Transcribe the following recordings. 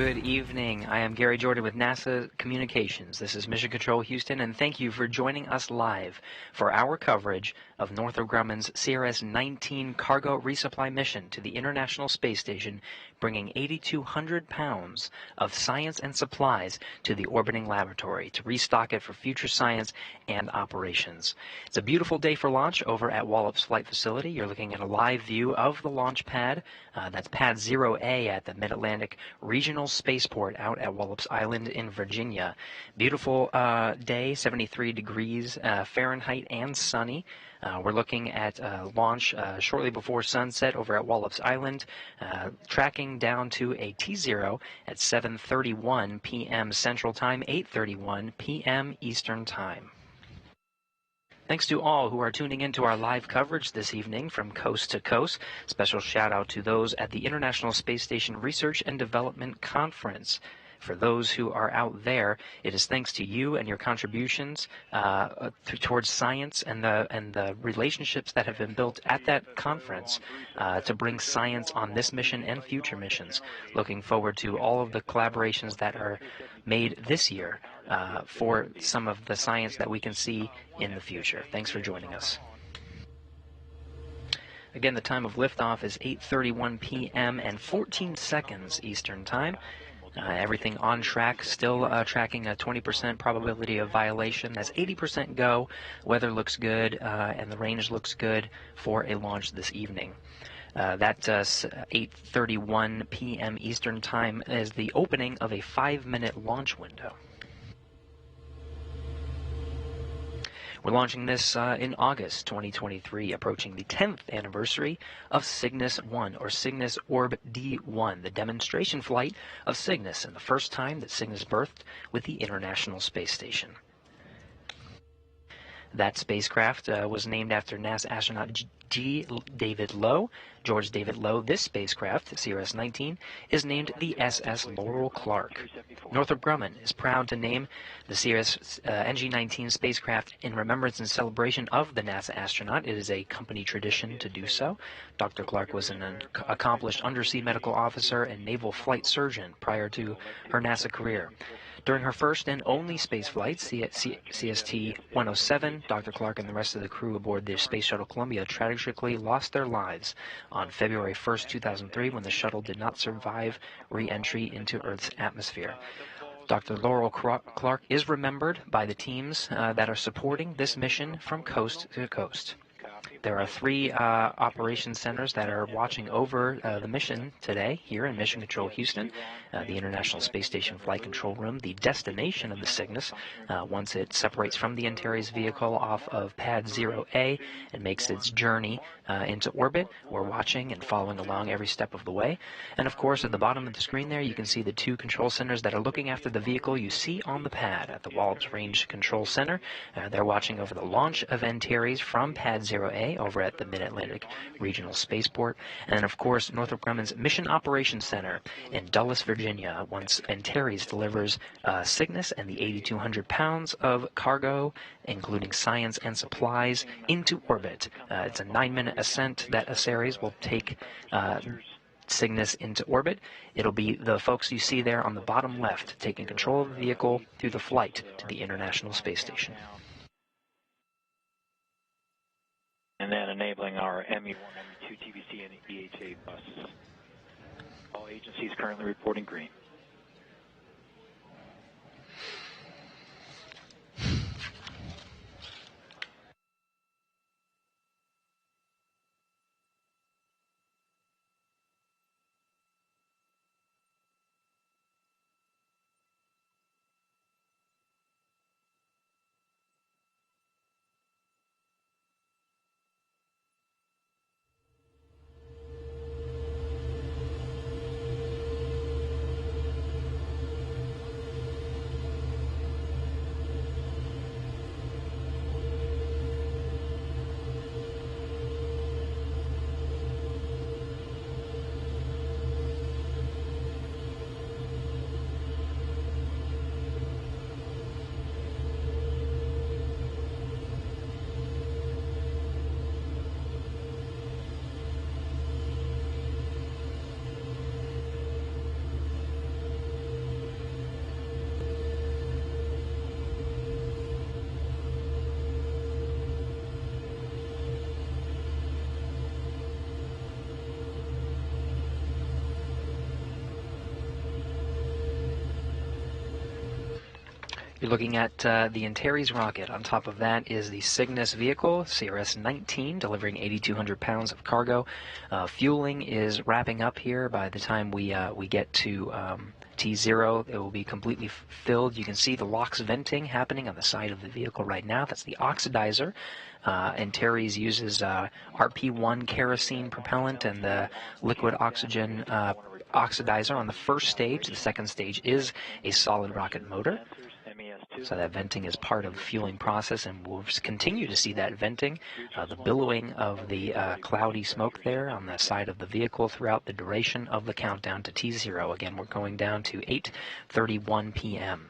Good evening. I am Gary Jordan with NASA Communications. This is Mission Control Houston, and thank you for joining us live for our coverage of Northrop Grumman's CRS-19 cargo resupply mission to the International Space Station, bringing 8,200 pounds of science and supplies to the orbiting laboratory to restock it for future science and operations. It's a beautiful day for launch over at Wallops Flight Facility. You're looking at a live view of the launch pad. That's Pad 0A at the Mid-Atlantic Regional Spaceport out at Wallops Island in Virginia. Beautiful day, 73 degrees Fahrenheit and sunny. We're looking at launch shortly before sunset over at Wallops Island, tracking down to a T0 at 7:31 p.m. Central Time, 8:31 p.m. Eastern Time. Thanks to all who are tuning into our live coverage this evening from coast to coast. Special shout out to those at the International Space Station Research and Development Conference. For those who are out there, it is thanks to you and your contributions towards science and the relationships that have been built at that conference to bring science on this mission and future missions. Looking forward to all of the collaborations that are made this year for some of the science that we can see in the future. Thanks for joining us. Again, the time of liftoff is 8:31 p.m. and 14 seconds Eastern Time. Everything on track, still tracking a 20% probability of violation. That's 80% go. Weather looks good, and the range looks good for a launch this evening. That 8:31 p.m. Eastern Time is the opening of a 5-minute launch window. We're launching this in August 2023, approaching the 10th anniversary of Cygnus-1, or Cygnus Orb-D1, the demonstration flight of Cygnus, and the first time that Cygnus berthed with the International Space Station. That spacecraft was named after NASA astronaut David Low. George David Low. This spacecraft, CRS-19, is named the SS Laurel Clark. Northrop Grumman is proud to name the NG-19 spacecraft in remembrance and celebration of the NASA astronaut. It is a company tradition to do so. Dr. Clark was an accomplished undersea medical officer and naval flight surgeon prior to her NASA career. During her first and only space flight, CST-107, Dr. Clark and the rest of the crew aboard the Space Shuttle Columbia tragically lost their lives on February 1st, 2003, when the shuttle did not survive re-entry into Earth's atmosphere. Dr. Laurel Clark is remembered by the teams that are supporting this mission from coast to coast. There are 3 operations centers that are watching over the mission today here in Mission Control Houston. The International Space Station Flight Control Room, the destination of the Cygnus, once it separates from the Antares vehicle off of Pad 0A and makes its journey into orbit. We're watching and following along every step of the way. And of course, at the bottom of the screen there, you can see the 2 control centers that are looking after the vehicle you see on the pad at the Wallops Range Control Center. They're watching over the launch of Antares from Pad 0A over at the Mid-Atlantic Regional Spaceport. And of course, Northrop Grumman's Mission Operations Center in Dulles, Virginia, once Antares delivers Cygnus and the 8,200 pounds of cargo, including science and supplies, into orbit. It's a 9-minute ascent that Antares will take Cygnus into orbit. It'll be the folks you see there on the bottom left taking control of the vehicle through the flight to the International Space Station. And then enabling our ME1, ME2, TVC, and EHA buses. All agencies currently reporting green. You're looking at the Antares rocket. On top of that is the Cygnus vehicle, CRS-19, delivering 8,200 pounds of cargo. Fueling is wrapping up here. By the time we get to T0, it will be completely filled. You can see the LOX venting happening on the side of the vehicle right now. That's the oxidizer. Antares uses RP1 kerosene propellant and the liquid oxygen oxidizer on the first stage. The second stage is a solid rocket motor. So that venting is part of the fueling process, and we'll continue to see that venting, the billowing of the cloudy smoke there on the side of the vehicle throughout the duration of the countdown to T0. Again, we're going down to 8:31 p.m.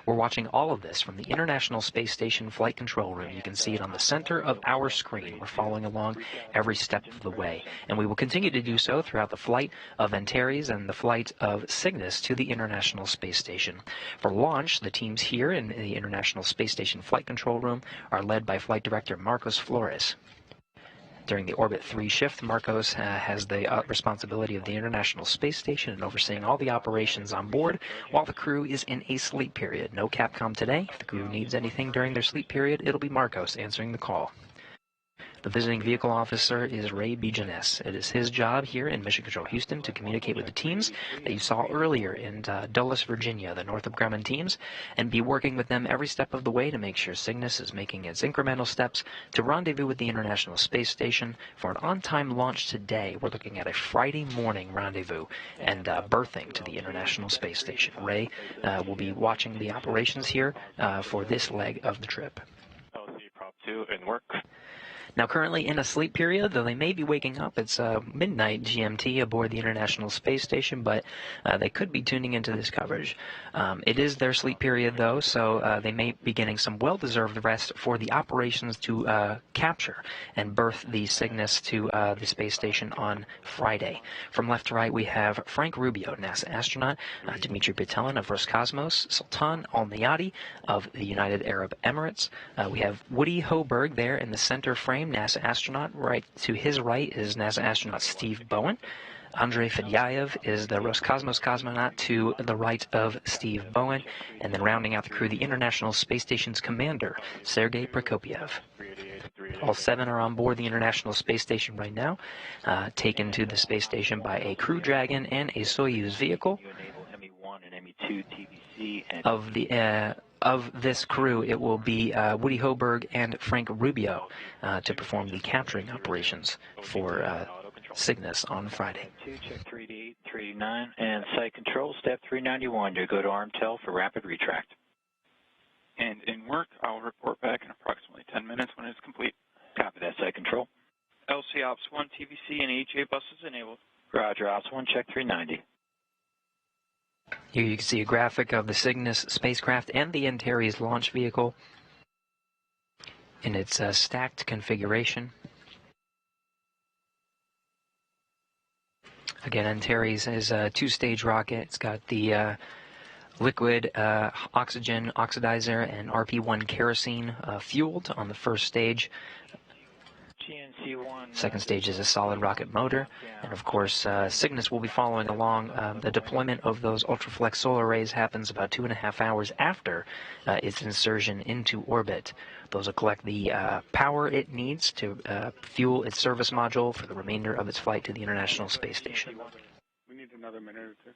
We're watching all of this from the International Space Station Flight Control Room. You can see it on the center of our screen. We're following along every step of the way, and we will continue to do so throughout the flight of Antares and the flight of Cygnus to the International Space Station. For launch, the teams here in the International Space Station Flight Control Room are led by Flight Director Marcos Flores. During the Orbit 3 shift, Marcos has the responsibility of the International Space Station and overseeing all the operations on board while the crew is in a sleep period. No Capcom today. If the crew needs anything during their sleep period, it'll be Marcos answering the call. The visiting vehicle officer is Ray Bijanes. It is his job here in Mission Control Houston to communicate with the teams that you saw earlier in Dulles, Virginia, the Northrop Grumman teams, and be working with them every step of the way to make sure Cygnus is making its incremental steps to rendezvous with the International Space Station for an on-time launch today. We're looking at a Friday morning rendezvous and berthing to the International Space Station. Ray will be watching the operations here for this leg of the trip. LC Prop 2 in work. Now, currently in a sleep period, though they may be waking up. It's midnight GMT aboard the International Space Station, but they could be tuning into this coverage. It is their sleep period, though, so they may be getting some well-deserved rest for the operations to capture and berth the Cygnus to the space station on Friday. From left to right, we have Frank Rubio, NASA astronaut, Dmitry Petelin of Roscosmos, Sultan Al-Nayati of the United Arab Emirates. We have Woody Hoberg there in the center frame, NASA astronaut. Right to his right is NASA astronaut Steve Bowen. Andrei Fedyaev is the Roscosmos cosmonaut to the right of Steve Bowen. And then rounding out the crew, the International Space Station's commander, Sergei Prokopyev. All 7 are on board the International Space Station right now, taken to the space station by a Crew Dragon and a Soyuz vehicle. Of this crew, it will be Woody Hoberg and Frank Rubio to perform the capturing operations for Cygnus on Friday. Check 388, 389, and site control, step 391. You go to ARMTEL for rapid retract. And in work, I'll report back in approximately 10 minutes when it's complete. Copy that, site control. LC Ops 1, TVC, and EHA buses enabled. Roger, Ops 1, check 390. Here you can see a graphic of the Cygnus spacecraft and the Antares launch vehicle in its stacked configuration. Again, Antares is a 2-stage rocket. It's got the liquid oxygen oxidizer and RP1 kerosene fueled on the first stage. Second stage is a solid rocket motor, and of course Cygnus will be following along. The deployment of those ultraflex solar arrays happens about 2.5 hours after its insertion into orbit. Those will collect the power it needs to fuel its service module for the remainder of its flight to the International Space Station. We need another minute or two.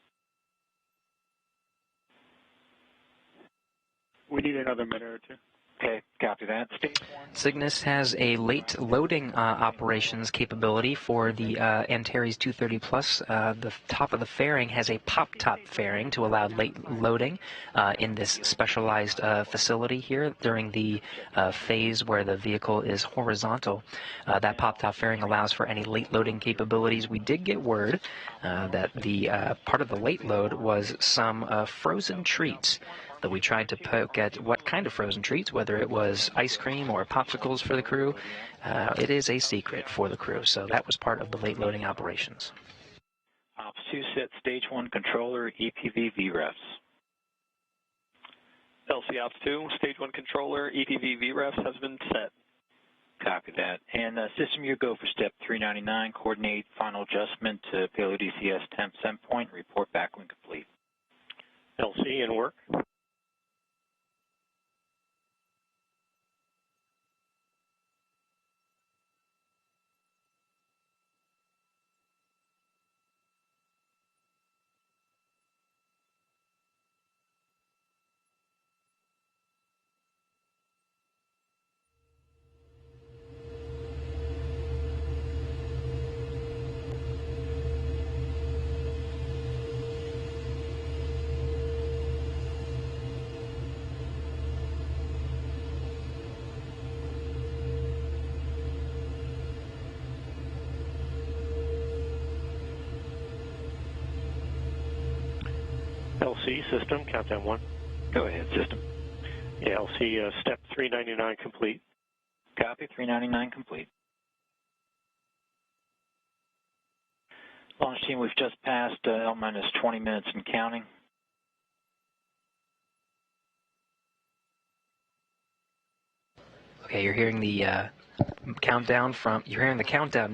We need another minute or two. Okay, copy that. Stage 1. Cygnus has a late loading operations capability for the Antares 230 Plus. The top of the fairing has a pop-top fairing to allow late loading in this specialized facility here during the phase where the vehicle is horizontal. That pop-top fairing allows for any late loading capabilities. We did get word that the part of the late load was some frozen treats. That we tried to poke at what kind of frozen treats, whether it was ice cream or popsicles for the crew. It is a secret for the crew, so that was part of the late loading operations. Ops 2 set stage 1 controller EPV VREFs. LC Ops 2, stage 1 controller EPV VREFs has been set. Copy that. And system you go for step 399, coordinate final adjustment to payload ECS temp send point, report back when complete. LC in work. LC system, countdown 1. Go ahead, system. Yeah, LC step 399 complete. Copy, 399 complete. Launch team, we've just passed L-minus 20 minutes and counting. Okay, you're hearing the countdown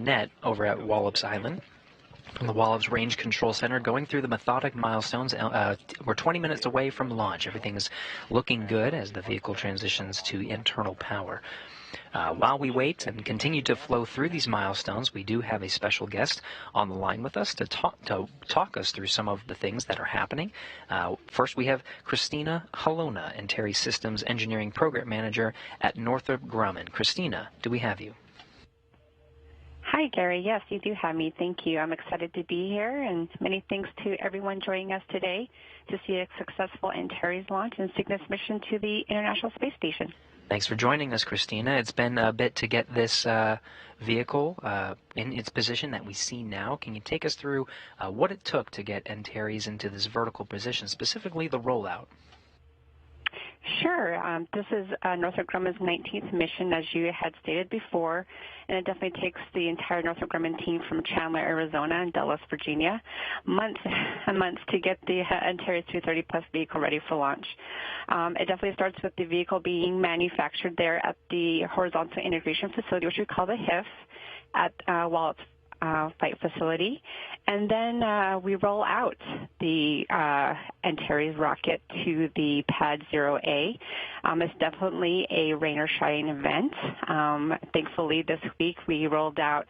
net over at Wallops Island from the Wallops Range Control Center, going through the methodic milestones. We're 20 minutes away from launch. Everything is looking good as the vehicle transitions to internal power. While we wait and continue to flow through these milestones, we do have a special guest on the line with us to talk us through some of the things that are happening. First, we have Christina Halona, Antares Systems Engineering Program Manager at Northrop Grumman. Christina, do we have you? Hi, Gary. Yes, you do have me. Thank you. I'm excited to be here, and many thanks to everyone joining us today to see a successful Antares launch and Cygnus mission to the International Space Station. Thanks for joining us, Christina. It's been a bit to get this vehicle in its position that we see now. Can you take us through what it took to get Antares into this vertical position, specifically the rollout? Sure. This is Northrop Grumman's 19th mission, as you had stated before, and it definitely takes the entire Northrop Grumman team from Chandler, Arizona, and Dulles, Virginia, months and months to get the Antares 230 Plus vehicle ready for launch. It definitely starts with the vehicle being manufactured there at the Horizontal Integration Facility, which we call the HIF, at Wallops Flight Facility, and then we roll out the Antares rocket to the Pad 0A. It's definitely a rain or shine event. Thankfully, this week we rolled out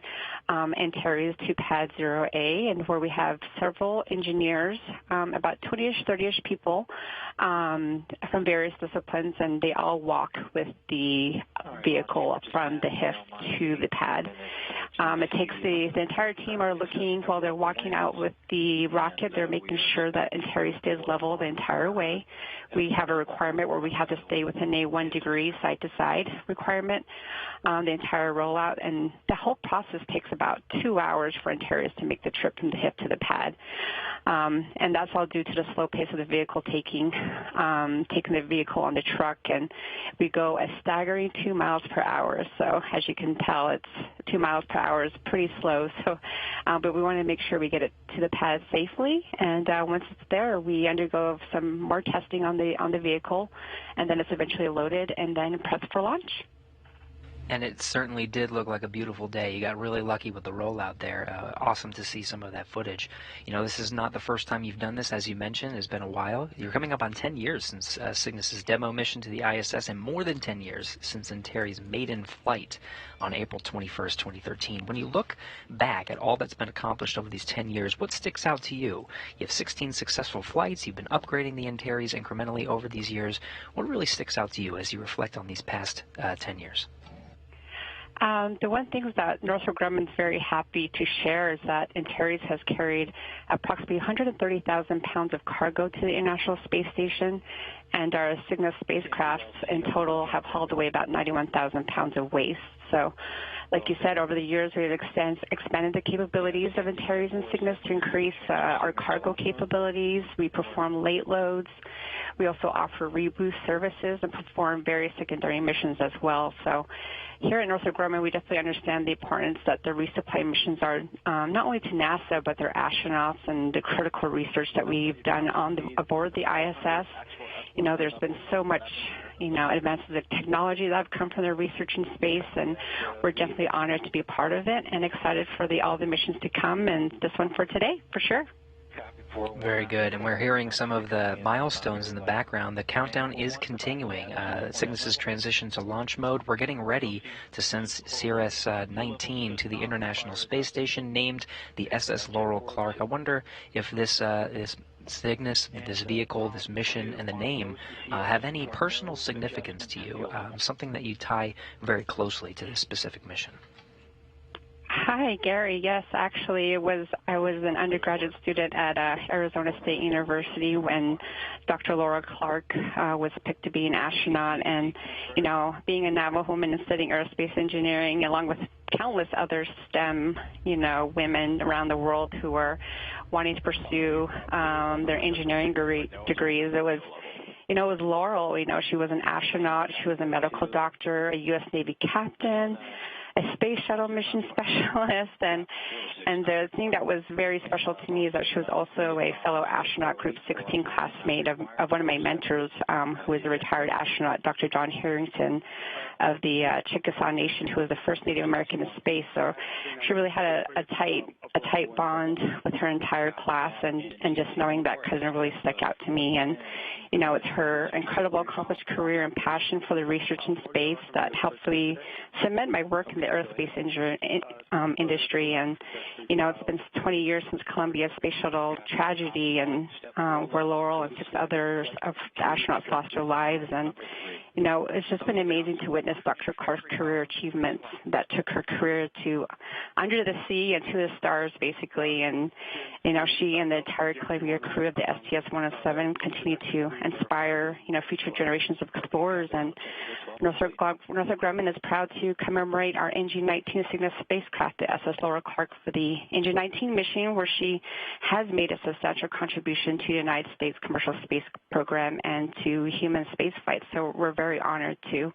Antares to Pad 0A, and where we have several engineers, about 20-ish, 30-ish people from various disciplines, and they all walk with the vehicle from the HIF to the pad. It takes the entire team are looking while they're walking out with the rocket. They're making sure that Antares stays level the entire way. We have a requirement where we have to stay within a 1 degree side-to-side requirement the entire rollout, and the whole process takes about 2 hours for Antares to make the trip from the HIF to the pad. And that's all due to the slow pace of the vehicle taking the vehicle on the truck, and we go a staggering 2 miles per hour. So as you can tell, it's 2 miles per hour is pretty slow. So, but we want to make sure we get it to the pad safely, and once it's there, we undergo some more testing on the vehicle, and then it's eventually loaded and then prepped for launch. And it certainly did look like a beautiful day. You got really lucky with the rollout there. Awesome to see some of that footage. You know, this is not the first time you've done this, as you mentioned. It's been a while. You're coming up on 10 years since Cygnus's demo mission to the ISS, and more than 10 years since Antares' maiden flight on April 21st, 2013. When you look back at all that's been accomplished over these 10 years, what sticks out to you? You have 16 successful flights. You've been upgrading the Antares incrementally over these years. What really sticks out to you as you reflect on these past 10 years? The one thing that Northrop Grumman is very happy to share is that Antares has carried approximately 130,000 pounds of cargo to the International Space Station, and our Cygnus spacecrafts in total have hauled away about 91,000 pounds of waste. So, like you said, over the years we have expanded the capabilities of Antares and Cygnus to increase our cargo capabilities. We perform late loads. We also offer reboost services and perform various secondary missions as well. So here at Northrop Grumman, we definitely understand the importance that the resupply missions are not only to NASA, but their astronauts and the critical research that we've done aboard the ISS. You know, there's been so much, advances of technology that have come from their research in space, and we're definitely honored to be a part of it and excited for all the missions to come, and this one for today, for sure. Very good, and we're hearing some of the milestones in the background. The countdown is continuing. Cygnus's transition to launch mode. We're getting ready to send CRS-19 to the International Space Station, named the SS Laurel Clark. I wonder if this Cygnus, this vehicle, this mission, and the name have any personal significance to you, something that you tie very closely to this specific mission. Hi, Gary. Yes, actually, I was an undergraduate student at Arizona State University when Dr. Laura Clark was picked to be an astronaut, and being a Navajo woman and studying aerospace engineering, along with countless other STEM, women around the world who are wanting to pursue their engineering degrees. It was, it was Laurel. She was an astronaut, she was a medical doctor, a U.S. Navy captain, a space shuttle mission specialist, and the thing that was very special to me is that she was also a fellow astronaut Group 16 classmate of one of my mentors, who was a retired astronaut, Dr. John Harrington of the Chickasaw Nation, who was the first Native American in space. So she really had a tight bond with her entire class, and just knowing that cousin really stuck out to me. And it's her incredible accomplished career and passion for the research in space that helped me cement my work in the aerospace industry. And it's been 20 years since Columbia Space Shuttle tragedy, and where Laurel and 6 others of the astronauts lost their lives. And it's just been amazing to witness Dr. Clark's career achievements that took her career to under the sea and to the stars, basically. And she and the entire Columbia crew of the STS-107 continue to inspire future generations of explorers. And Northrop Grumman is proud to commemorate our NG-19 Cygnus spacecraft, the SS Laurel Clark, for the NG-19 mission, where she has made a substantial contribution to the United States commercial space program and to human space flight. So we're very honored to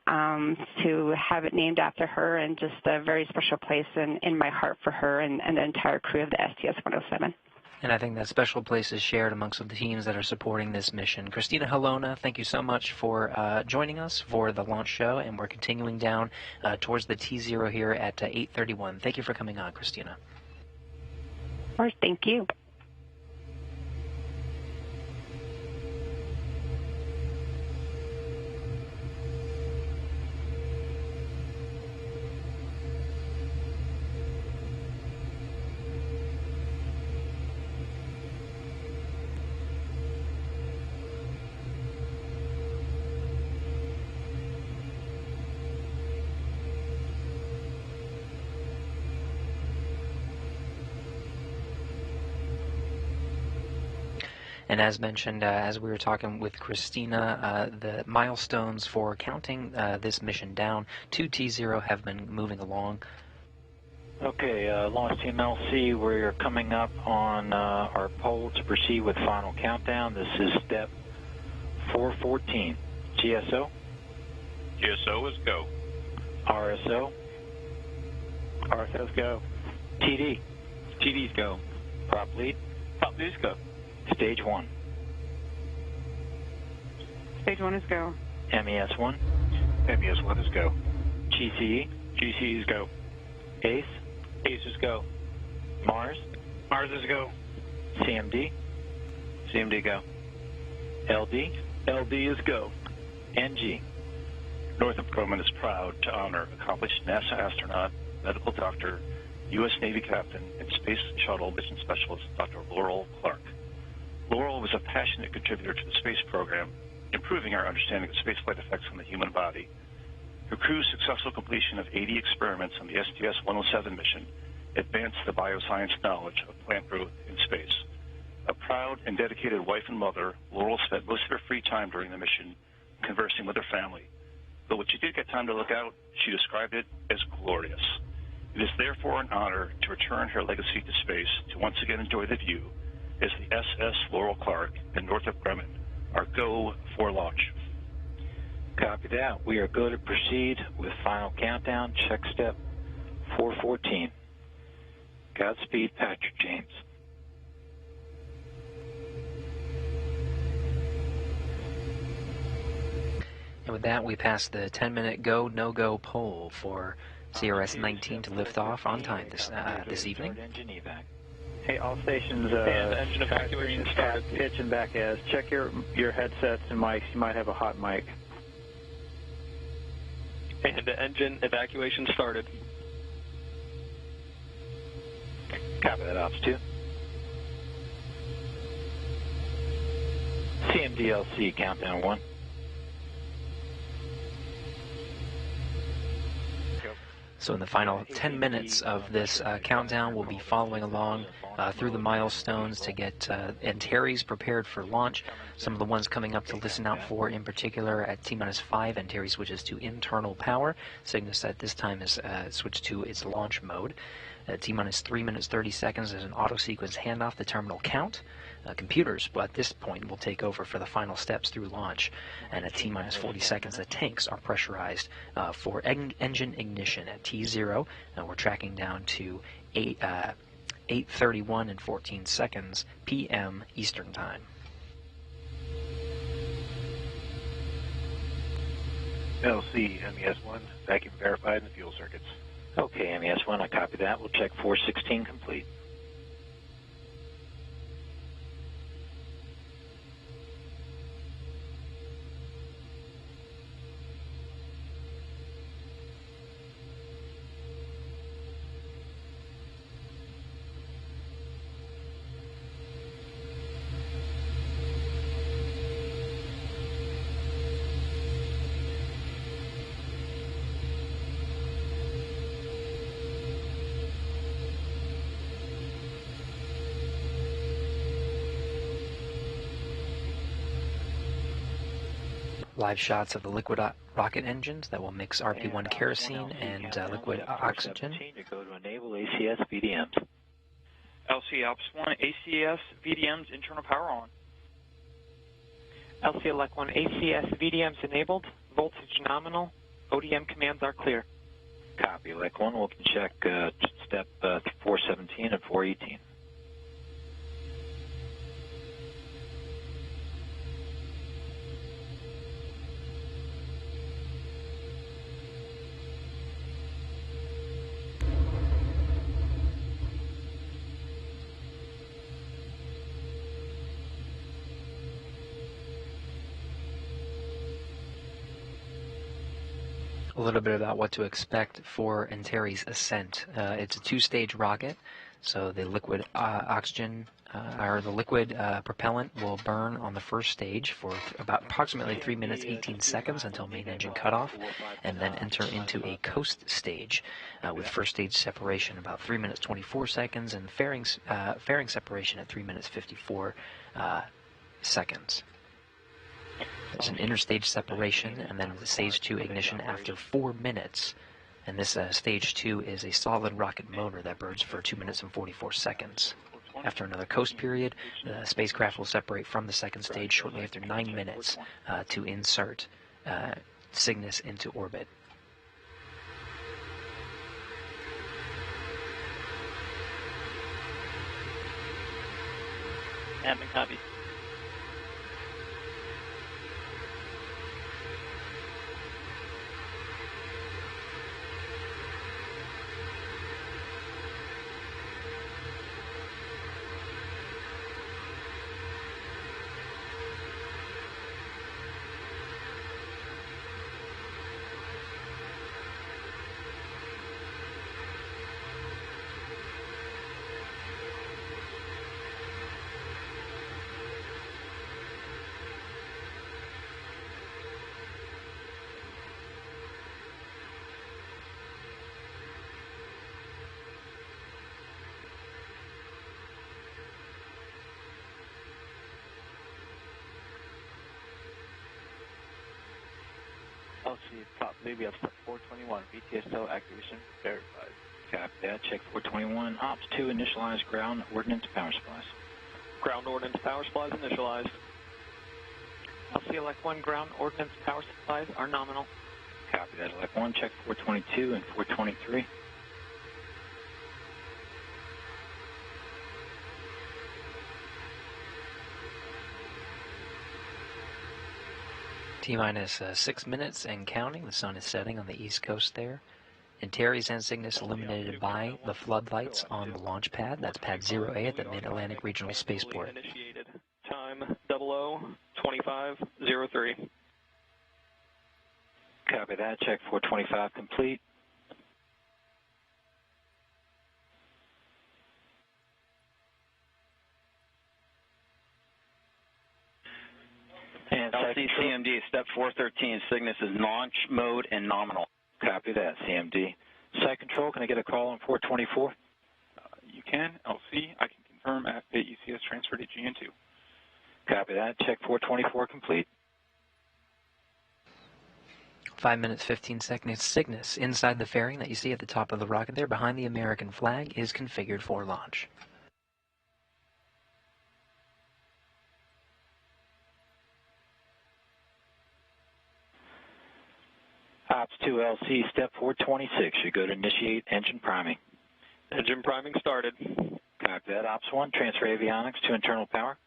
have it named after her, and just a very special place in my heart for her and the entire crew of the STS-107. And I think that special place is shared amongst the teams that are supporting this mission. Christina Helona, thank you so much for joining us for the launch show, and we're continuing down towards the T0 here at 8:31. Thank you for coming on, Christina. Of course, thank you. And as mentioned, as we were talking with Christina, the milestones for counting this mission down to T0 have been moving along. Okay, Launch Team LC, we're coming up on our poll to proceed with final countdown. This is step 414. GSO? GSO is go. RSO? RSO's go. TD? TD's go. Prop lead? Prop lead's go. Stage 1. Stage 1 is go. MES1? MES1 is go. GCE? GCE is go. ACE? ACE is go. Mars? Mars is go. CMD? CMD go. LD? LD is go. NG? Northrop Grumman is proud to honor accomplished NASA astronaut, medical doctor, U.S. Navy captain, and Space Shuttle mission specialist Dr. Laurel Clark. Laurel was a passionate contributor to the space program, improving our understanding of spaceflight effects on the human body. Her crew's successful completion of 80 experiments on the STS-107 mission advanced the bioscience knowledge of plant growth in space. A proud and dedicated wife and mother, Laurel spent most of her free time during the mission conversing with her family. But when she did get time to look out, she described it as glorious. It is therefore an honor to return her legacy to space to once again enjoy the view as the SS Laurel Clark and Northrop Grumman are go for launch. Copy that. We are good to proceed with final countdown. Check step 414. Godspeed, Patrick James. And with that, we pass the 10-minute go, no-go poll for CRS-19 to lift off on time this evening. Hey, all stations, and engine evacuation started. Pitch and back as. Check your headsets and mics. You might have a hot mic. And the engine evacuation started. Copy that, Ops 2. CMDLC, countdown 1. So in the final 10 minutes of this countdown, we'll be following along through the milestones to get Antares prepared for launch. Some of the ones coming up to listen out for in particular at T-minus 5, Antares switches to internal power. Cygnus at this time is switched to its launch mode. T-minus 3 minutes 30 seconds is an auto-sequence handoff, the terminal count. Computers, at this point, will take over for the final steps through launch. And at T-minus 40 seconds, the tanks are pressurized for engine ignition. At T0, we're tracking down to 8:31 and 14 seconds p.m. Eastern Time. LC, MES-1, vacuum verified in the fuel circuits. Okay, MES-1, I copy that. We'll check 416 complete. Live shots of the liquid rocket engines that will mix RP-1 kerosene and liquid oxygen. To go to enable ACS VDMs. LC Alps 1, ACS VDMs, internal power on. LC Elect 1, ACS VDMs enabled, voltage nominal, ODM commands are clear. Copy, Elect 1. We'll check step 417 and 418. A little bit about what to expect for Antares Ascent. It's a two-stage rocket, so the liquid oxygen or the liquid propellant will burn on the first stage for about approximately 3 minutes 18 seconds until main engine cutoff, and then enter into a coast stage with first stage separation about 3 minutes 24 seconds and fairing separation at 3 minutes 54 seconds. There's an interstage separation, and then the stage 2 ignition after 4 minutes. And this stage 2 is a solid rocket motor that burns for 2 minutes and 44 seconds. After another coast period, the spacecraft will separate from the second stage shortly after 9 minutes to insert Cygnus into orbit. Admin copy. LC, top Libya, step 421, VTSO activation verified. Copy that. Check 421. Ops 2, initialize ground ordnance power supplies. Ground ordnance power supplies initialized. LC Elect 1, ground ordnance power supplies are nominal. Copy that. Elect 1, check 422 and 423. T-minus 6 minutes and counting. The sun is setting on the east coast there. Antares and Cygnus illuminated by the floodlights on the launch pad. That's pad 0A at the Mid-Atlantic Regional Spaceport. Initiated. Time 002503. Copy that. Check 425 complete. And CMD, step 413, Cygnus is launch mode and nominal. Copy that, CMD. Site control, can I get a call on 424? You can, LC. I can confirm activate ECS transfer to GN2. Copy that. Check 424 complete. 5 minutes, 15 seconds. Cygnus, inside the fairing that you see at the top of the rocket there behind the American flag, is configured for launch. Ops 2 LC, step 426. You go to initiate engine priming. Engine priming started. Copy that. Ops 1, transfer avionics to internal power.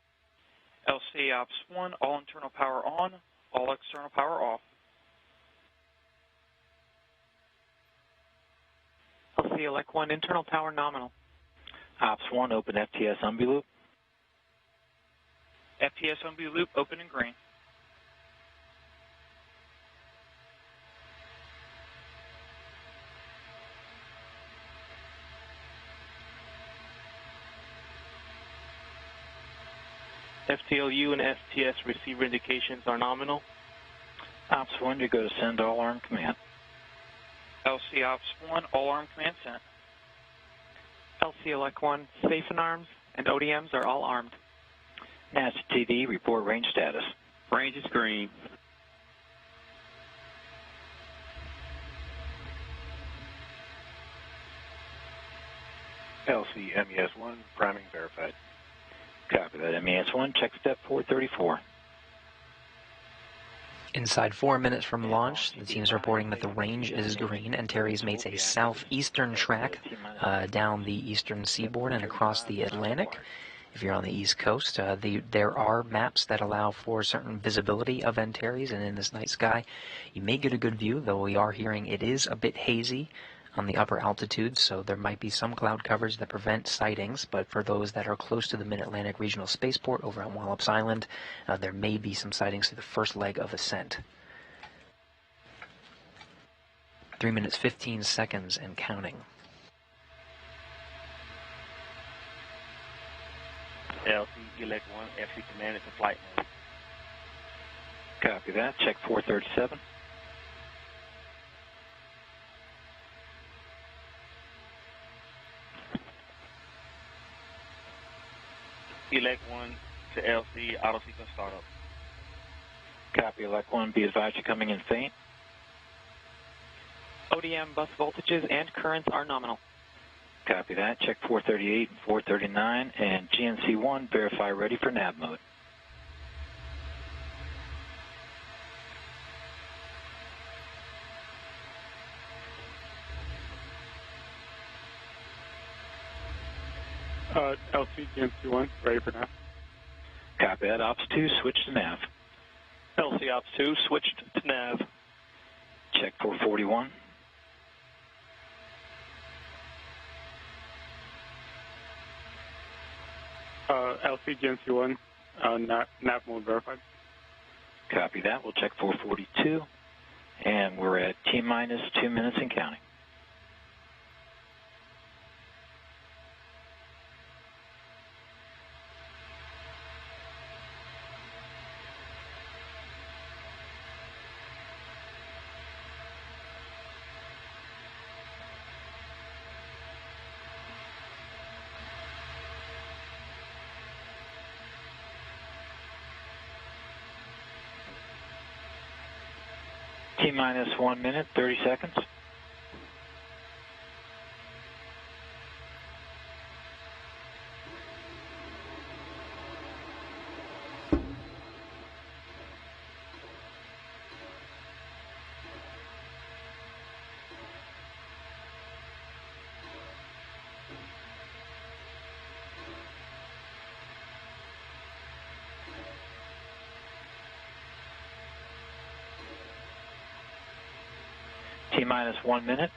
LC Ops 1, all internal power on, all external power off. LC elect 1, internal power nominal. Ops 1, open FTS UMBI loop. FTS UMBI loop open and green. FTLU and FTS receiver indications are nominal. Ops 1, you go to send all arm command. LC Ops 1, all arm command sent. LC elect 1, safe and arms and ODMs are all armed. NASA TV, report range status. Range is green. LC MES1, priming verified. Copy that. MES1, check step 434. Inside 4 minutes from launch, the team's reporting that the range is green, and Terry's makes a southeastern track down the eastern seaboard and across the Atlantic. If you're on the East Coast, there are maps that allow for certain visibility of Antares, and in this night sky, you may get a good view, though we are hearing it is a bit hazy on the upper altitudes, so there might be some cloud coverage that prevent sightings, but for those that are close to the Mid-Atlantic Regional Spaceport over on Wallops Island, there may be some sightings through the first leg of ascent. 3 minutes, 15 seconds and counting. LC elect 1, FC command is in flight mode. Copy that. Check 437. Elect 1 to LC, auto sequence startup. Copy, elect 1. Be advised you're coming in faint. ODM bus voltages and currents are nominal. Copy that. Check 438 and 439. And GNC1, verify ready for nav mode. LC GNC1, ready for nav. Copy that. Ops 2, switch to nav. LC Ops 2, switched to nav. Check 441. LC GNC1, nav mode verified. Copy that. We'll check 442. And we're at T-minus 2 minutes and counting. T-minus 1 minute, 30 seconds. T-minus 1 minute.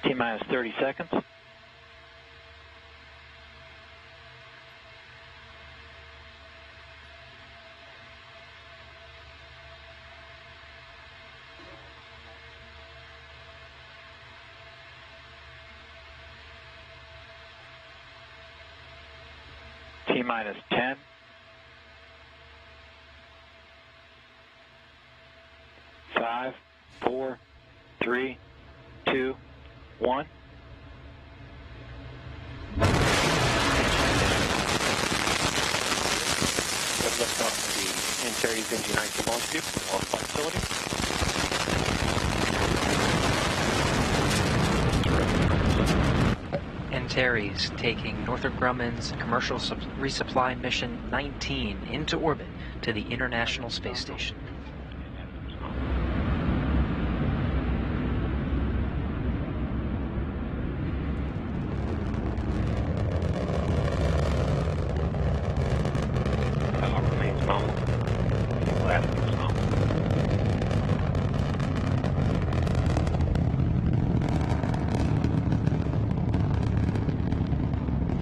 T-minus 30 seconds. T-minus 10. 5, 4, 3, 2, 1. Lift off the Antares NG-19 launch vehicle, all flight facility. Antares taking Northrop Grumman's Commercial Resupply Mission 19 into orbit to the International Space Station.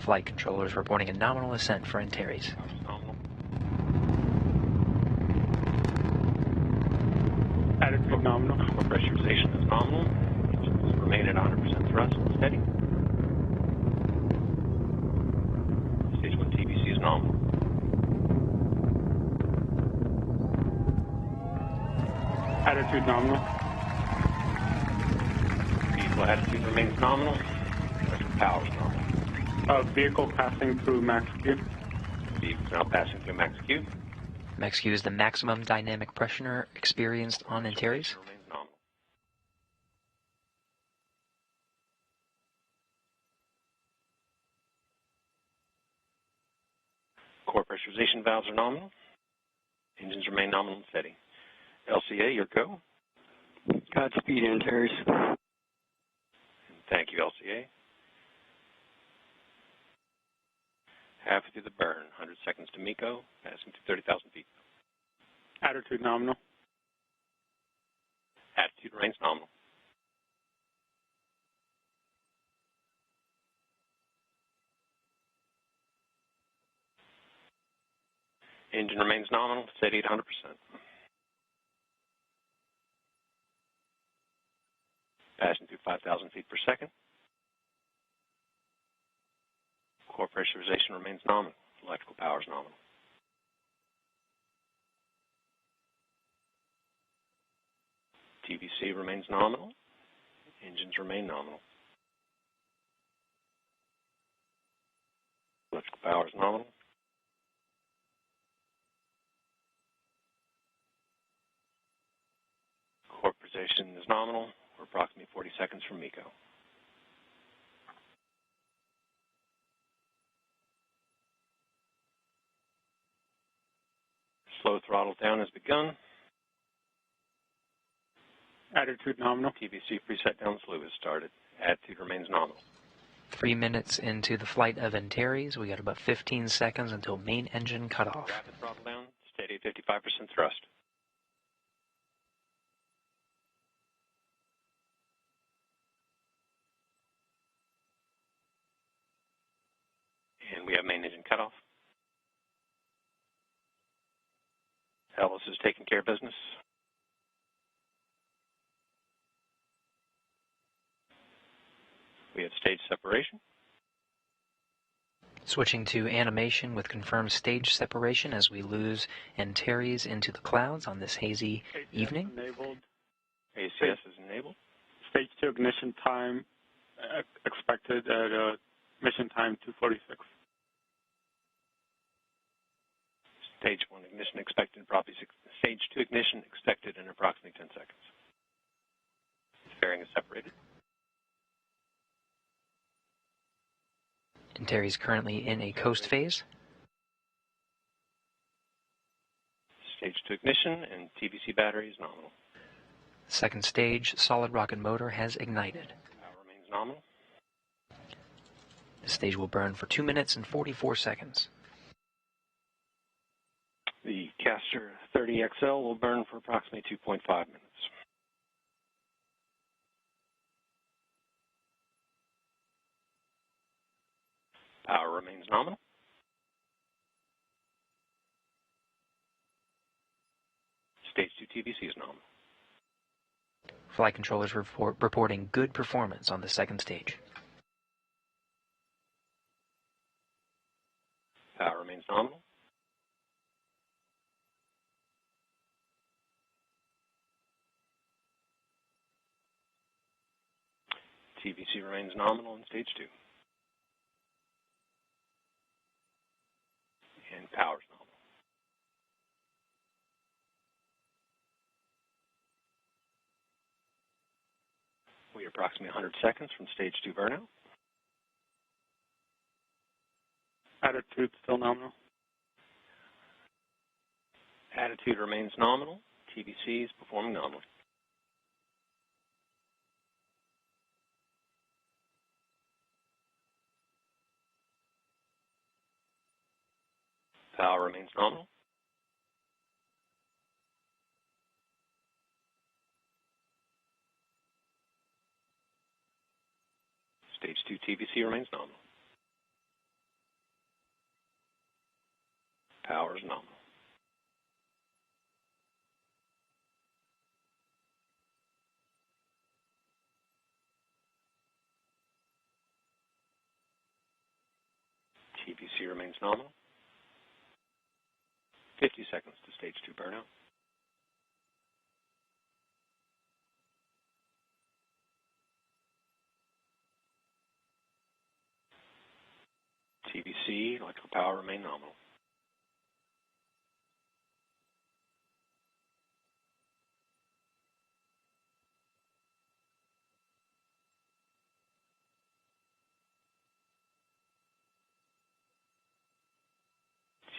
Flight controllers reporting a nominal ascent for Antares. Attitude nominal. Core pressurization is nominal. Engines remain at 100% thrust and steady. Stage 1 TBC is nominal. Attitude nominal. Vehicle attitude remains nominal. Electrical power is nominal. Vehicle passing through max Q. Vehicle now passing through max Q. Max Q is the maximum dynamic pressure experienced on Antares. Remains nominal. Core pressurization valves are nominal. Engines remain nominal and steady. LCA, your go. Godspeed, Antares. Thank you, LCA. Halfway through the burn, 100 seconds to MECO, passing to 30,000 feet. Attitude nominal. Attitude remains nominal. Engine remains nominal, steady at 100%. Passing through 5,000 feet per second. Core pressurization remains nominal. Electrical power is nominal. TVC remains nominal. Engines remain nominal. Electrical power is nominal. Core position is nominal. We're approximately 40 seconds from MECO. Slow throttle down has begun. Attitude nominal. TVC preset down slow has started. Attitude remains nominal. 3 minutes into the flight of Antares, we got about 15 seconds until main engine cutoff. Rapid throttle down, steady at 55% thrust. And we have main engine cutoff. Ellis is taking care of business. We have stage separation. Switching to animation with confirmed stage separation as we lose Antares into the clouds on this hazy evening. Enabled. ACS is enabled. Stage 2 ignition time expected at mission time 2:46. Stage 1 ignition expected in approximately stage 2 ignition expected in approximately 10 seconds. Fairing is separated. Antares currently in a coast phase. Stage 2 ignition and TVC battery is nominal. Second stage solid rocket motor has ignited. Power remains nominal. The stage will burn for 2 minutes and 44 seconds. The Castor 30XL will burn for approximately 2.5 minutes. Power remains nominal. Stage 2 TVC is nominal. Flight controllers reporting good performance on the second stage. Power remains nominal. TVC remains nominal in stage 2. And power's nominal. We are approximately 100 seconds from stage 2 burnout. Attitude still nominal. Attitude remains nominal. TVC is performing nominally. Power remains nominal. Stage 2 TVC remains nominal. Power is nominal. TVC remains nominal. 50 seconds to stage 2 burnout. TVC, electrical power remain nominal.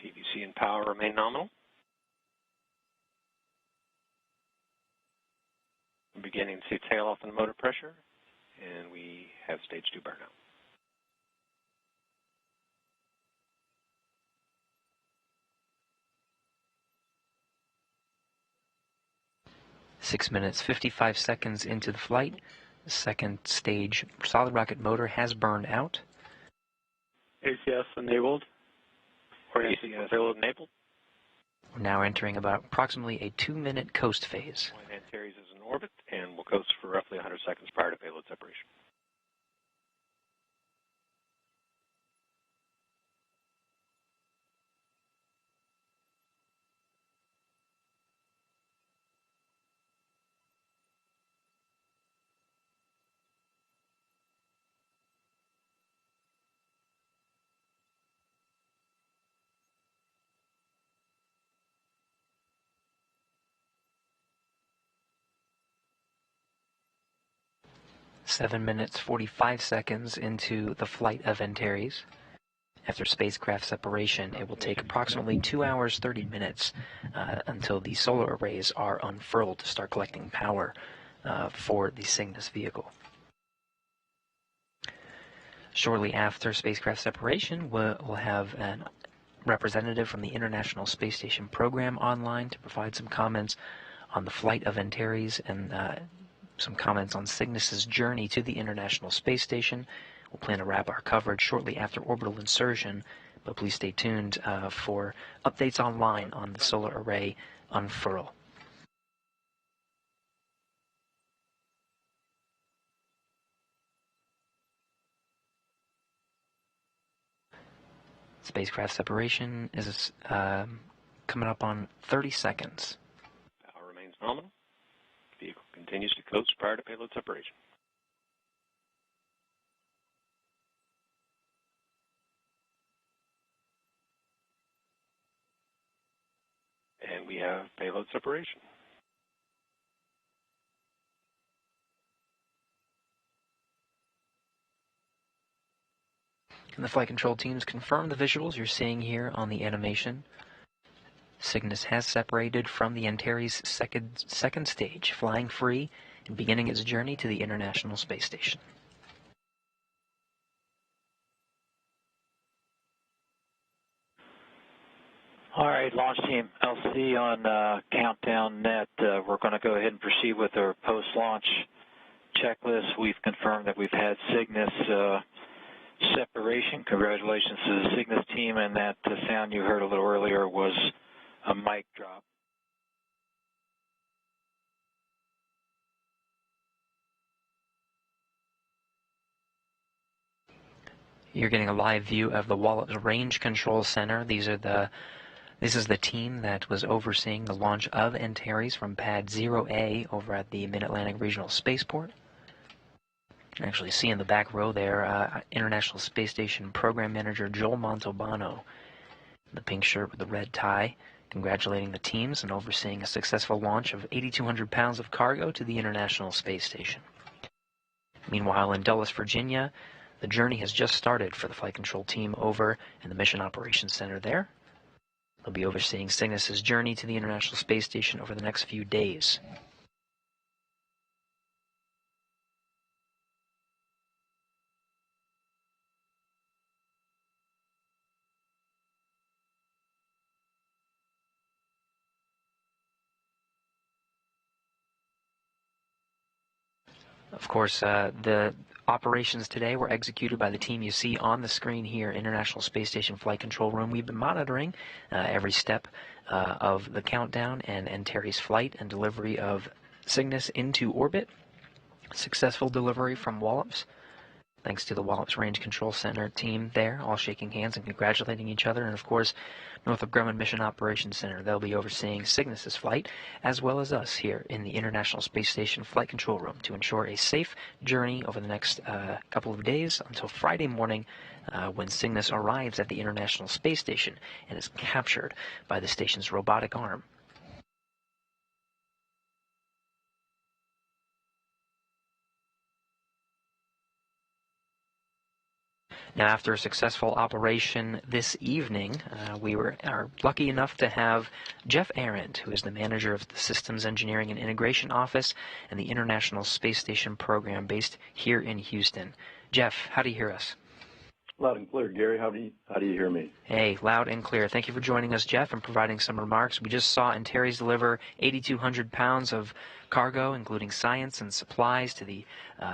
TVC and power remain nominal. We're beginning to see tail off in the motor pressure, and we have stage 2 burnout. Six minutes, 55 seconds into the flight. The second stage solid rocket motor has burned out. ACS enabled. Or ACS payload enabled. We're now entering about approximately a 2-minute coast phase. Antares is in orbit and will coast for roughly 100 seconds prior to payload separation. Seven minutes, 45 seconds into the flight of Antares. After spacecraft separation, it will take approximately 2 hours, 30 minutes until the solar arrays are unfurled to start collecting power for the Cygnus vehicle. Shortly after spacecraft separation, we'll have a representative from the International Space Station program online to provide some comments on the flight of Antares and some comments on Cygnus's journey to the International Space Station. We'll plan to wrap our coverage shortly after orbital insertion, but please stay tuned for updates online on the solar array unfurl. Spacecraft separation is coming up on 30 seconds. Power remains nominal. Vehicle continues to coast prior to payload separation. And we have payload separation. And the flight control teams confirm the visuals you're seeing here on the animation. Cygnus has separated from the Antares second stage, flying free and beginning its journey to the International Space Station. All right, launch team LC on Countdown Net. We're going to go ahead and proceed with our post-launch checklist. We've confirmed that we've had Cygnus separation. Congratulations to the Cygnus team, and that sound you heard a little earlier was a mic drop. You're getting a live view of the Wallops Range Control Center. This is the team that was overseeing the launch of Antares from Pad 0A over at the Mid-Atlantic Regional Spaceport. You can actually see in the back row there, International Space Station Program Manager Joel Montalbano, the pink shirt with the red tie, congratulating the teams and overseeing a successful launch of 8,200 pounds of cargo to the International Space Station. Meanwhile, in Dulles, Virginia, the journey has just started for the Flight Control team over in the Mission Operations Center there. They'll be overseeing Cygnus's journey to the International Space Station over the next few days. Of course, the operations today were executed by the team you see on the screen here, International Space Station Flight Control Room. We've been monitoring every step of the countdown and Antares flight and delivery of Cygnus into orbit. Successful delivery from Wallops. Thanks to the Wallops Range Control Center team there, all shaking hands and congratulating each other. And of course, Northrop Grumman Mission Operations Center. They'll be overseeing Cygnus's flight, as well as us here in the International Space Station Flight Control Room to ensure a safe journey over the next couple of days until Friday morning when Cygnus arrives at the International Space Station and is captured by the station's robotic arm. Now, after a successful operation this evening, we are lucky enough to have Jeff Arendt, who is the manager of the Systems Engineering and Integration Office and the International Space Station program based here in Houston. Jeff, how do you hear us? Loud and clear. Gary, how do you hear me? Hey, loud and clear. Thank you for joining us, Jeff, and providing some remarks. We just saw Antares deliver 8,200 pounds of cargo, including science and supplies, to the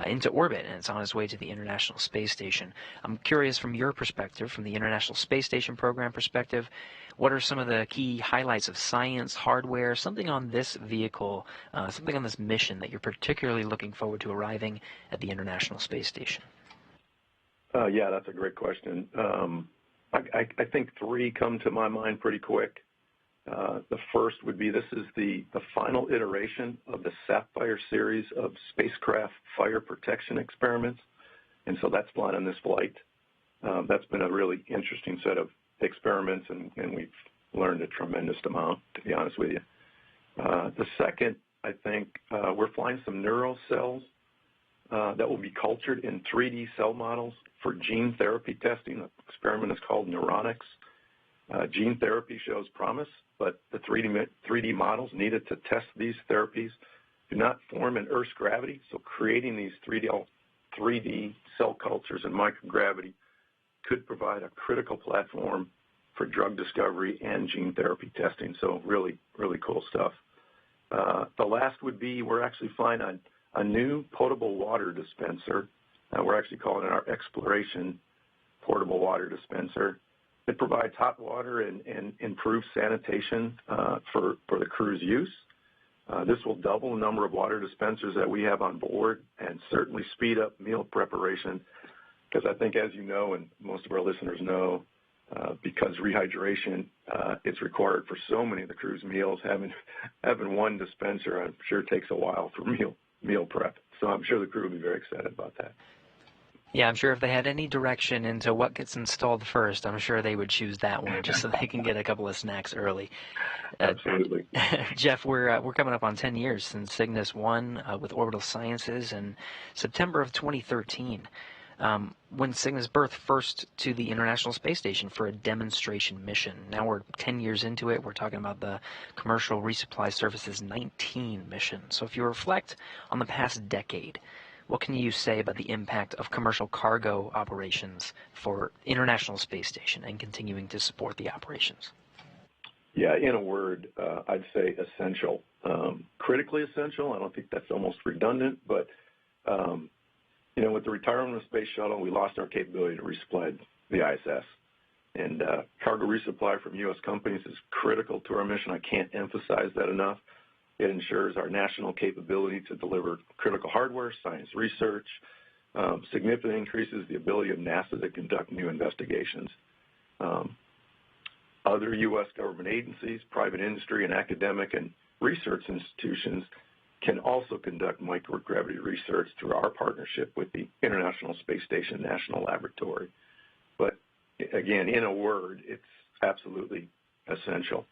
into orbit, and it's on its way to the International Space Station. I'm curious, from your perspective, from the International Space Station program perspective, what are some of the key highlights of science, hardware, something on this vehicle, something on this mission that you're particularly looking forward to arriving at the International Space Station? Yeah, that's a great question. I think three come to my mind pretty quick. The first would be this is the final iteration of the Sapphire series of spacecraft fire protection experiments, and so that's flying on this flight. That's been a really interesting set of experiments, and we've learned a tremendous amount, to be honest with you. The second, I think, we're flying some neural cells that will be cultured in 3D cell models for gene therapy testing. The experiment is called Neuronics. Gene therapy shows promise, but the 3D models needed to test these therapies do not form in Earth's gravity, so creating these 3D cell cultures in microgravity could provide a critical platform for drug discovery and gene therapy testing, so really, really cool stuff. The last would be we're actually flying a new potable water dispenser. We're actually calling it our Exploration Portable Water Dispenser. It provides hot water and improves sanitation for the crew's use. This will double the number of water dispensers that we have on board and certainly speed up meal preparation, because I think, as you know, and most of our listeners know, because rehydration is required for so many of the crew's meals, having one dispenser, I'm sure, takes a while for meal prep. So I'm sure the crew will be very excited about that. Yeah, I'm sure if they had any direction into what gets installed first, I'm sure they would choose that one just so they can get a couple of snacks early. Absolutely. Jeff, we're coming up on 10 years since Cygnus 1 with Orbital Sciences in September of 2013. When Cygnus berthed first to the International Space Station for a demonstration mission. Now we're 10 years into it. We're talking about the Commercial Resupply Service's 19 mission. So if you reflect on the past decade, what can you say about the impact of commercial cargo operations for International Space Station and continuing to support the operations? Yeah, in a word, I'd say essential. Critically essential. I don't think that's almost redundant, but with the retirement of the Space Shuttle, we lost our capability to resupply the ISS. And cargo resupply from U.S. companies is critical to our mission. I can't emphasize that enough. It ensures our national capability to deliver critical hardware, science research, significantly increases the ability of NASA to conduct new investigations. Other U.S. government agencies, private industry, and academic and research institutions can also conduct microgravity research through our partnership with the International Space Station National Laboratory. But again, in a word, it's absolutely essential.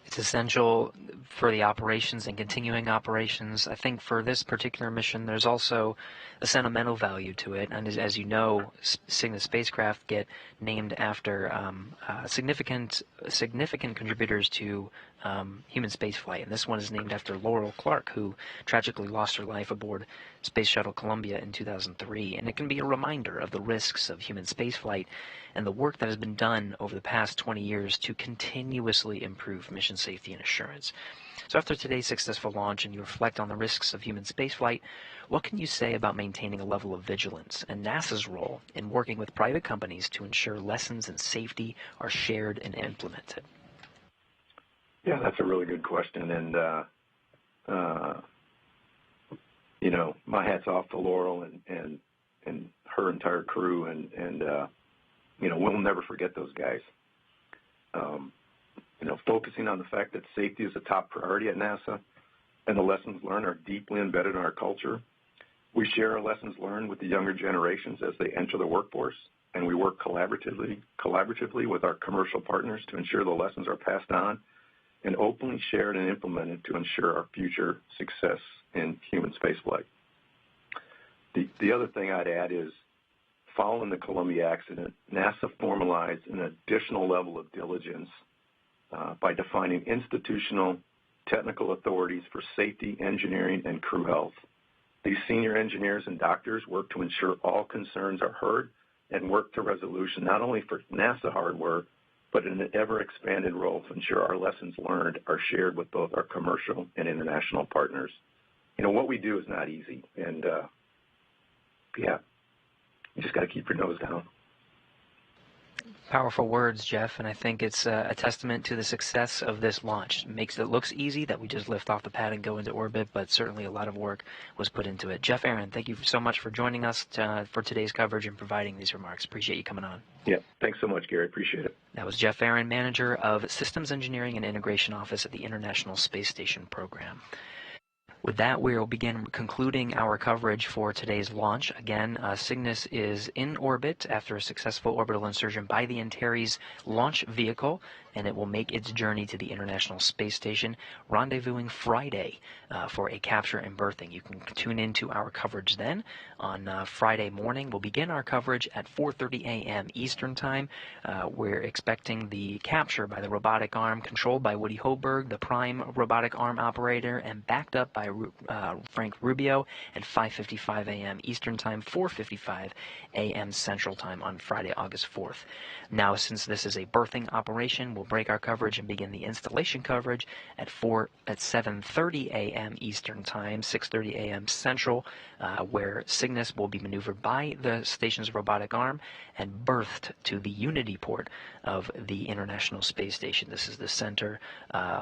It's essential for the operations and continuing operations. I think for this particular mission, there's also a sentimental value to it. And as you know, Cygnus spacecraft get named after significant contributors to human spaceflight. And this one is named after Laurel Clark, who tragically lost her life aboard Space Shuttle Columbia in 2003. And it can be a reminder of the risks of human spaceflight and the work that has been done over the past 20 years to continuously improve mission safety and assurance. So after today's successful launch and you reflect on the risks of human spaceflight, what can you say about maintaining a level of vigilance and NASA's role in working with private companies to ensure lessons in safety are shared and implemented? Yeah, that's a really good question. And, you know, my hat's off to Laurel and her entire crew. And you know, we'll never forget those guys. You know, focusing on the fact that safety is a top priority at NASA and the lessons learned are deeply embedded in our culture. We share our lessons learned with the younger generations as they enter the workforce, and we work collaboratively with our commercial partners to ensure the lessons are passed on and openly shared and implemented to ensure our future success in human spaceflight. The other thing I'd add is, following the Columbia accident, NASA formalized an additional level of diligence by defining institutional technical authorities for safety, engineering, and crew health. These senior engineers and doctors work to ensure all concerns are heard and work to resolution not only for NASA hardware, but in an ever-expanded role to ensure our lessons learned are shared with both our commercial and international partners. You know, what we do is not easy, and yeah, you just got to keep your nose down. Powerful words, Jeff, and I think it's a testament to the success of this launch. It makes it looks easy that we just lift off the pad and go into orbit, but certainly a lot of work was put into it. Jeff Aaron, thank you so much for joining us for today's coverage and providing these remarks. Appreciate you coming on. Yeah, thanks so much, Gary. Appreciate it. That was Jeff Aaron, Manager of Systems Engineering and Integration Office at the International Space Station Program. With that, we will begin concluding our coverage for today's launch. Again, Cygnus is in orbit after a successful orbital insertion by the Antares launch vehicle, and it will make its journey to the International Space Station, rendezvousing Friday for a capture and berthing. You can tune into our coverage then. On Friday morning, we'll begin our coverage at 4:30 a.m. Eastern Time. We're expecting the capture by the robotic arm, controlled by Woody Hoberg, the prime robotic arm operator, and backed up by Frank Rubio at 5:55 a.m. Eastern Time, 4:55 a.m. Central Time on Friday, August 4th. Now, since this is a berthing operation, we'll break our coverage and begin the installation coverage at 7:30 a.m. Eastern Time, 6:30 a.m. Central, where Cygnus will be maneuvered by the station's robotic arm and berthed to the Unity port of the International Space Station. This is the center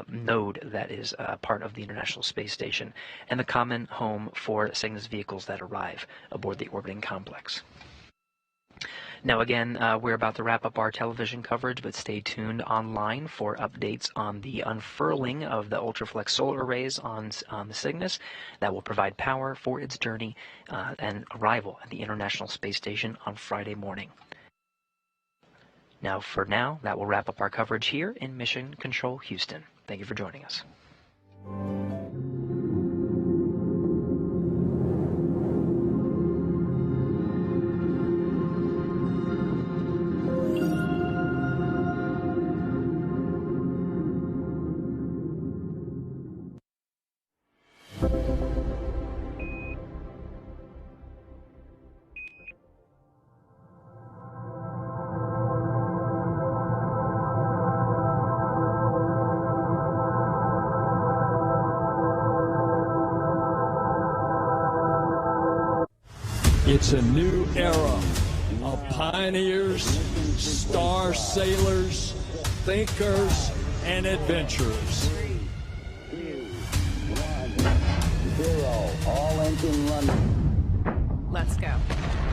node that is part of the International Space Station and the common home for Cygnus vehicles that arrive aboard the orbiting complex. Now again, we're about to wrap up our television coverage, but stay tuned online for updates on the unfurling of the Ultraflex solar arrays on the Cygnus that will provide power for its journey and arrival at the International Space Station on Friday morning. Now, that will wrap up our coverage here in Mission Control Houston. Thank you for joining us. It's a new era of pioneers, star sailors, thinkers, and adventurers. 3, 2, 1, 0. All engine running. Let's go.